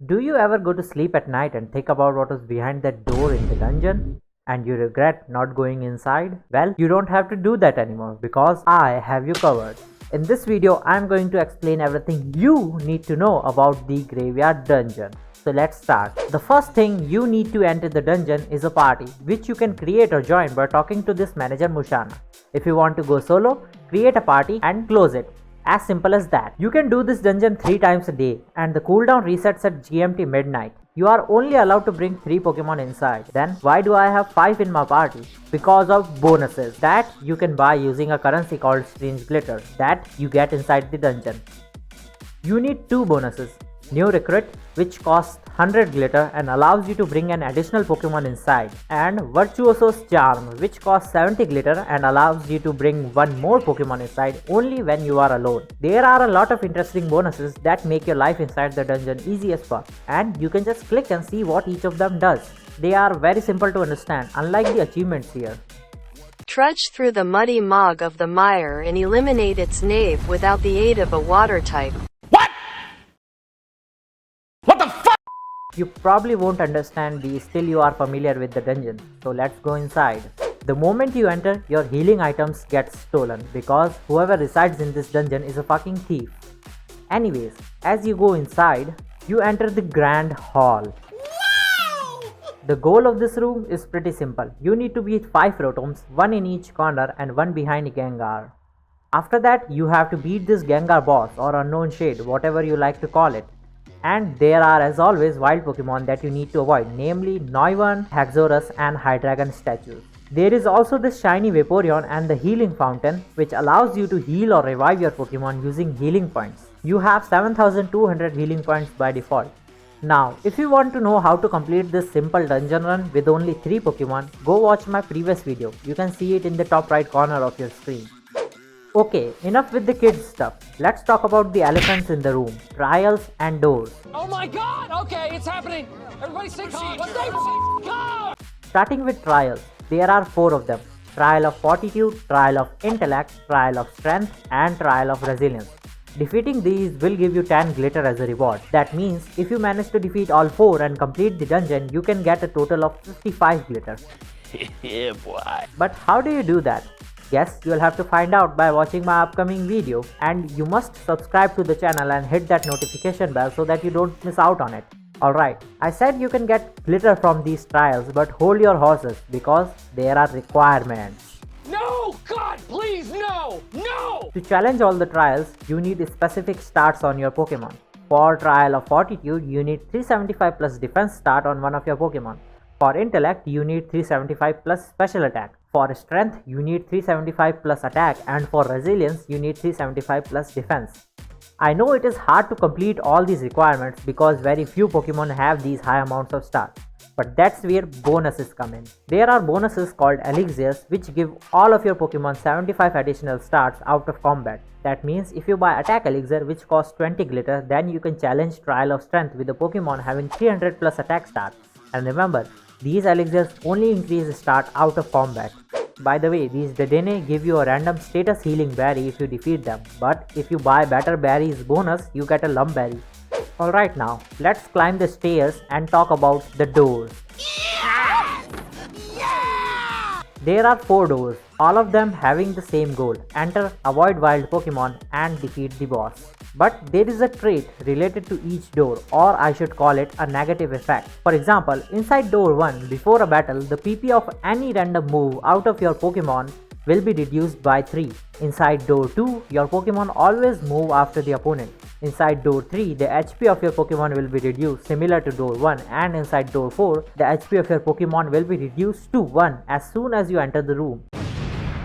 Do you ever go to sleep at night and think about what was behind that door in the dungeon? And you regret not going inside? Well, you don't have to do that anymore because I have you covered. In this video, I am going to explain everything you need to know about the graveyard dungeon. So let's start. The first thing you need to enter the dungeon is a party, which you can create or join by talking to this manager Mushana. If you want to go solo, create a party and close it. As simple as that. You can do this dungeon 3 times a day and the cooldown resets at GMT midnight. You are only allowed to bring 3 Pokemon inside. Then why do I have 5 in my party? Because of bonuses that you can buy using a currency called Strange Glitter that you get inside the dungeon. You need 2 bonuses. New Recruit, which costs 100 glitter and allows you to bring an additional Pokemon inside, and Virtuoso's Charm, which costs 70 glitter and allows you to bring one more Pokemon inside only when you are alone. There are a lot of interesting bonuses that make your life inside the dungeon easy as fuck, and you can just click and see what each of them does. They are very simple to understand, unlike the achievements here. Trudge through the muddy mog of the mire and eliminate its knave without the aid of a water type. You probably won't understand these till you are familiar with the dungeon, so let's go inside. The moment you enter, your healing items get stolen because whoever resides in this dungeon is a fucking thief. Anyways, as you go inside, you enter the Grand Hall. The goal of this room is pretty simple. You need to beat 5 Rotoms, 1 in each corner and 1 behind Gengar. After that, you have to beat this Gengar boss or unknown shade, whatever you like to call it. And there are as always wild Pokemon that you need to avoid, namely Noivern, Haxorus and Hydreigon statues. There is also this shiny Vaporeon and the healing fountain, which allows you to heal or revive your Pokemon using healing points. You have 7200 healing points by default. Now, if you want to know how to complete this simple dungeon run with only 3 Pokemon, go watch my previous video. You can see it in the top right corner of your screen. Okay, enough with the kids stuff. Let's talk about the elephants in the room, trials and doors. Oh my god! Okay, it's happening! Everybody stay calm! Stay calm! Starting with trials, there are 4 of them. Trial of Fortitude, Trial of Intellect, Trial of Strength and Trial of Resilience. Defeating these will give you 10 glitter as a reward. That means if you manage to defeat all 4 and complete the dungeon, you can get a total of 55 glitter. Yeah, boy. But how do you do that? Yes, you'll have to find out by watching my upcoming video, and you must subscribe to the channel and hit that notification bell so that you don't miss out on it. Alright, I said you can get glitter from these trials, but hold your horses because there are requirements. No! God, please, no! No! To challenge all the trials, you need specific stats on your Pokemon. For Trial of Fortitude, you need 375 plus defense stat on one of your Pokemon. For Intellect, you need 375 plus special attack. For Strength, you need 375 plus attack, and for Resilience, you need 375 plus defense. I know it is hard to complete all these requirements because very few Pokemon have these high amounts of stats. But that's where bonuses come in. There are bonuses called Elixirs which give all of your Pokemon 75 additional stats out of combat. That means if you buy Attack Elixir which costs 20 glitter, then you can challenge Trial of Strength with a Pokemon having 300 plus attack stats. And remember, these elixirs only increase stat out of combat. By the way, these Dedenne give you a random status healing berry if you defeat them, but if you buy better berries bonus, you get a lump berry. Alright now, let's climb the stairs and talk about the doors. There are 4 doors, all of them having the same goal: enter, avoid wild Pokemon and defeat the boss. But there is a trait related to each door, or I should call it a negative effect. For example, inside door 1, before a battle, the PP of any random move out of your Pokemon will be reduced by 3. Inside door 2, your Pokemon always move after the opponent. Inside door 3, the HP of your Pokemon will be reduced similar to door 1, and inside door 4, the HP of your Pokemon will be reduced to 1 as soon as you enter the room.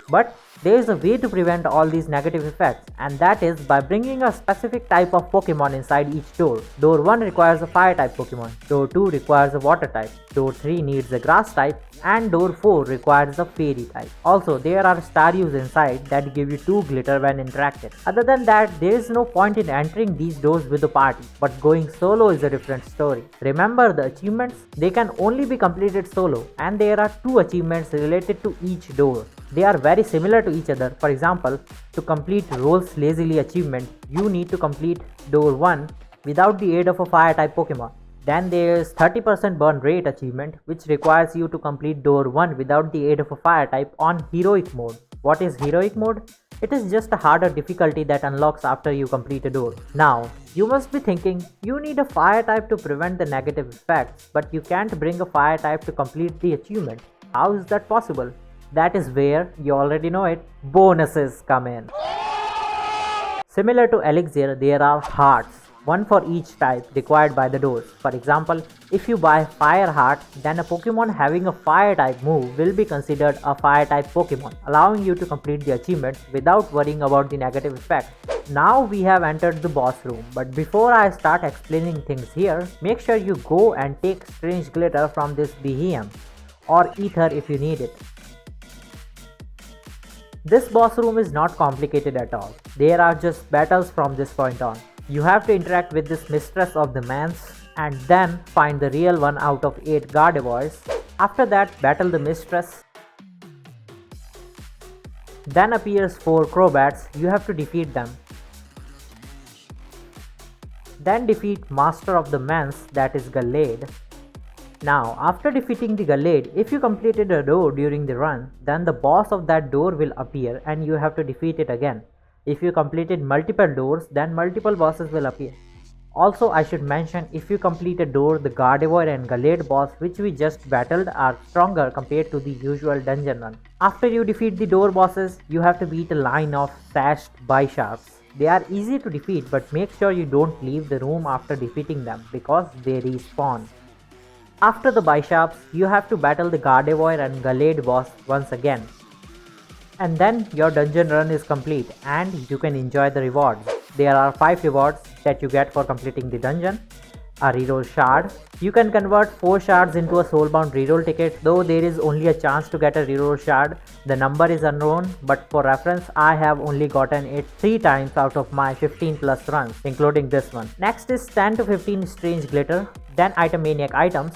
But there is a way to prevent all these negative effects, and that is by bringing a specific type of Pokemon inside each door. Door 1 requires a fire type Pokemon, door 2 requires a water type, door 3 needs a grass type, and door 4 requires a fairy type. Also, there are Starius inside that give you 2 glitter when interacted. Other than that, there is no point in entering these doors with a party, but going solo is a different story. Remember the achievements? They can only be completed solo, and there are 2 achievements related to each door. They are very similar to each other. For example, to complete Rolls Lazily achievement, you need to complete door 1 without the aid of a fire type Pokemon. Then there is 30% burn rate achievement, which requires you to complete door 1 without the aid of a fire type on heroic mode. What is heroic mode? It is just a harder difficulty that unlocks after you complete a door. Now, you must be thinking, you need a fire type to prevent the negative effects, but you can't bring a fire type to complete the achievement. How is that possible? That is where, you already know it, bonuses come in. Similar to Elixir, there are hearts, one for each type required by the doors. For example, if you buy Fire Heart, then a Pokemon having a Fire type move will be considered a Fire type Pokemon, allowing you to complete the achievement without worrying about the negative effect. Now we have entered the boss room, but before I start explaining things here, make sure you go and take Strange Glitter from this Behem, or Ether if you need it. This boss room is not complicated at all. There are just battles from this point on. You have to interact with this mistress of the manse and then find the real one out of 8 Gardevoirs. After that, battle the mistress. Then appears 4 Crobats. You have to defeat them. Then defeat Master of the Manse, that is Gallade. Now, after defeating the Gallade, if you completed a door during the run, then the boss of that door will appear and you have to defeat it again. If you completed multiple doors, then multiple bosses will appear. Also, I should mention, if you complete a door, the Gardevoir and Gallade boss which we just battled are stronger compared to the usual dungeon run. After you defeat the door bosses, you have to beat a line of sashed Bisharps. They are easy to defeat, but make sure you don't leave the room after defeating them because they respawn. After the Bisharps, you have to battle the Gardevoir and Gallade boss once again. And then your dungeon run is complete and you can enjoy the rewards. There are 5 rewards that you get for completing the dungeon. A reroll shard. You can convert 4 shards into a soulbound reroll ticket, though there is only a chance to get a reroll shard. The number is unknown, but for reference, I have only gotten it 3 times out of my 15 plus runs, including this one. Next is 10 to 15 strange glitter, then item maniac items,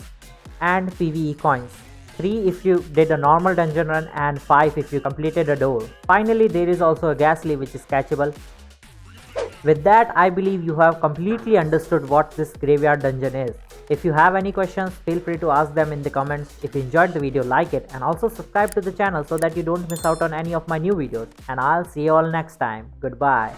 and PvE coins. 3 if you did a normal dungeon run and 5 if you completed a door. Finally, there is also a ghastly which is catchable. With that, I believe you have completely understood what this graveyard dungeon is. If you have any questions, feel free to ask them in the comments. If you enjoyed the video, like it and also subscribe to the channel so that you don't miss out on any of my new videos. And I'll see you all next time. Goodbye.